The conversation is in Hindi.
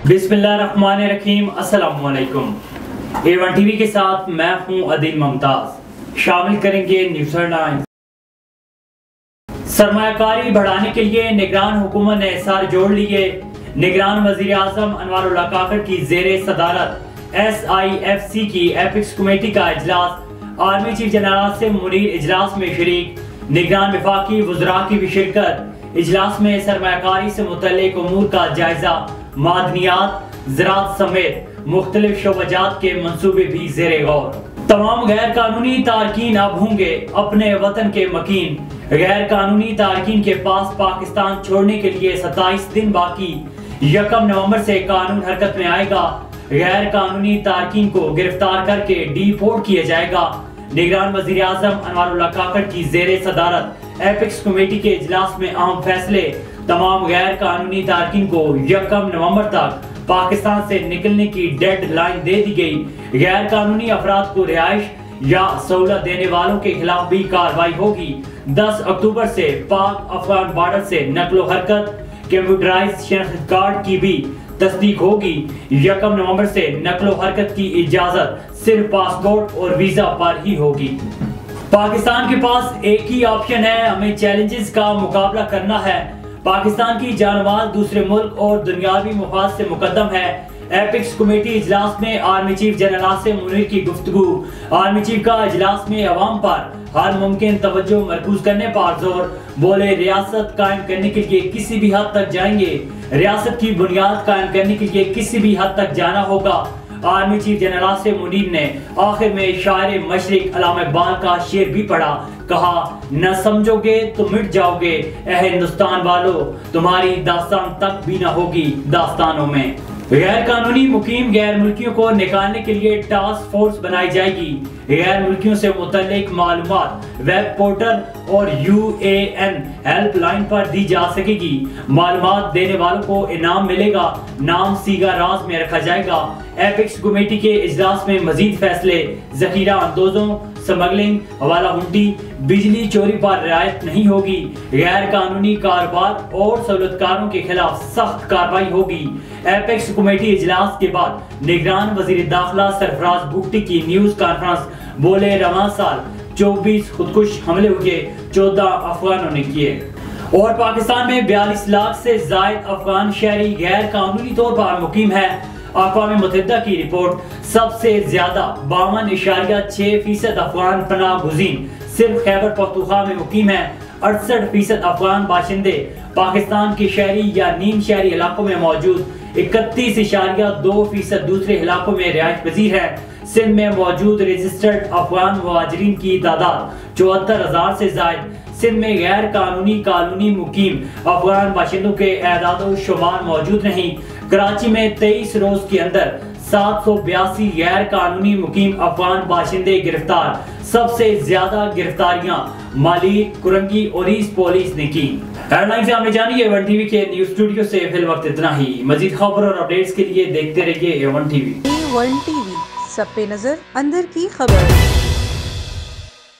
बिस्मिल्लाहिर्रहमानिर्रहीम। अस्सलामुअलैकुम। A1 टीवी के साथ मैं हूं अदिल मुमताज। शामिल करेंगे न्यूज़ हेडलाइंस। सरमायाकारी बढ़ाने के लिए निगरान हुकूमत ने सर जोड़ लिए। निगरान वजीर आजम अनवारुल्लाह काकड़ की जेरे सदारत SIFC की एपिक्स कमेटी का इजलास। आर्मी चीफ जनरल से मुनीर इजलास में शरीक। निगरान वफाकी वज़रा की भी शिरकत। इजलास में सरमायाकारी से मुतल्लिक उमूर का जायजा। मादनियात, ज़राअत समेत मुख्तलिफ शोबाजात के मंसूबे भी ज़ेरे गौर। तमाम गैर कानूनी तारकीन अब होंगे अपने वतन के मकीन। गैर कानूनी तारकीन के पास पाकिस्तान छोड़ने के लिए 27 दिन बाकी। 1 नवंबर से कानून हरकत में आएगा। गैर कानूनी तारकीन को गिरफ्तार करके डिपोर्ट किया जाएगा। निगरान वजीर आजम अनवारुल्लाह काकड़ की जेरे सदारत एपिक्स कमेटी के इजलास में अहम फैसले। तमाम गैर कानूनी तारकीन को 1 नवंबर तक पाकिस्तान से निकलने की डेड लाइन दे दी गई। गैर कानूनी अफराद को रिहाइश या सहूलत देने वालों के खिलाफ भी कार्रवाई होगी। 10 अक्टूबर से पाक अफगान बॉर्डर से नकलो हरकत कंप्यूटराइज्ड शनाख्ती कार्ड की भी तस्दीक होगी। 1 नवंबर से नकलो हरकत की इजाजत सिर्फ पासपोर्ट और वीजा पर ही होगी। पाकिस्तान के पास एक ही ऑप्शन है, हमें चैलेंजेस का मुकाबला करना है। पाकिस्तान की जानमाल दूसरे मुल्क और दुनियावी मुफाद से मुकद्दम है। एपिक्स कमेटी इजलास में आर्मी चीफ जनरल से मुनीर की गुफ्तगू। आर्मी चीफ का इजलास में अवाम पर हर मुमकिन तवज्जो मरकूज करने पर जोर। बोले रियासत कायम करने के लिए किसी भी हद तक जाएंगे। रियासत की बुनियाद कायम करने के लिए किसी भी हद तक जाना होगा। आर्मी चीफ जनरल से मुनीर ने आखिर में शायर मशरिक अल्लामा इकबाल का शेर भी पढ़ा। कहा, न समझोगे तो मिट जाओगे ए हिंदुस्तान वालों, तुम्हारी दास्तान तक भी न होगी दास्तानों में। गैर कानूनी मुकीम गैर मुल्कियों को निकालने के लिए टास्क फोर्स बनाई जाएगी। गैर मुल्कियों से मुतल्लिक मालूमात वेब पोर्टल और UAN हेल्पलाइन पर दी जा सकेगी। मालूमात देने वालों को इनाम मिलेगा। नाम सीगा राज में रखा जाएगा। एपिक्स कमेटी के इजलास में मजीद फैसले। जखीरा अंदोजों, स्मगलिंग, हवाला हुंडी, बिजली चोरी पर रियायत नहीं होगी। गैर कानूनी कारोबार और सहूलतकारों के खिलाफ सख्त कार्रवाई होगी। एपेक्स कमेटी इजलास के बाद निगरान वजीर दाखिला सरफराज भुट्टी की न्यूज कॉन्फ्रेंस। बोले, रवां साल 24 खुदकुश हमले हुए, 14 अफगानों ने किए और पाकिस्तान में 42 लाख से जायद अफगान शहरी गैर कानूनी तौर पर मुकीम है। अक़वाम मुत्तहिदा की रिपोर्ट, सबसे ज्यादा 52.6% अफगान पनाह गुज़ीन सिर्फ खैबर पख्तूनख्वा में मुकीम है। 68% अफगान बाशिंदे पाकिस्तान के शहरी या नीम शहरी इलाकों में मौजूद। 31.2% दूसरे इलाकों में रिहाइश पजीर है। सिंध में मौजूद रजिस्टर्ड अफगान मुहाजिरीन की तादाद 74,000 से जायद। सिंध में गैर कानूनी कॉलोनी मुकीम अफगान बाशिंदों के एदाद शुमार मौजूद नहीं। कराची में 23 रोज के अंदर 782 गैर कानूनी मुकीम अफगान बाशिंदे गिरफ्तार। सबसे ज्यादा गिरफ्तारियां माली, कुरंगी और ईस्ट पुलिस ने की। हेडलाइन से हमें जानिए A1 टीवी के न्यूज स्टूडियो से फिल वक्त इतना ही। मजीद खबर और अपडेट्स के लिए देखते रहिए A1 टीवी। A1 टीवी, सब पे नजर, अंदर की खबर।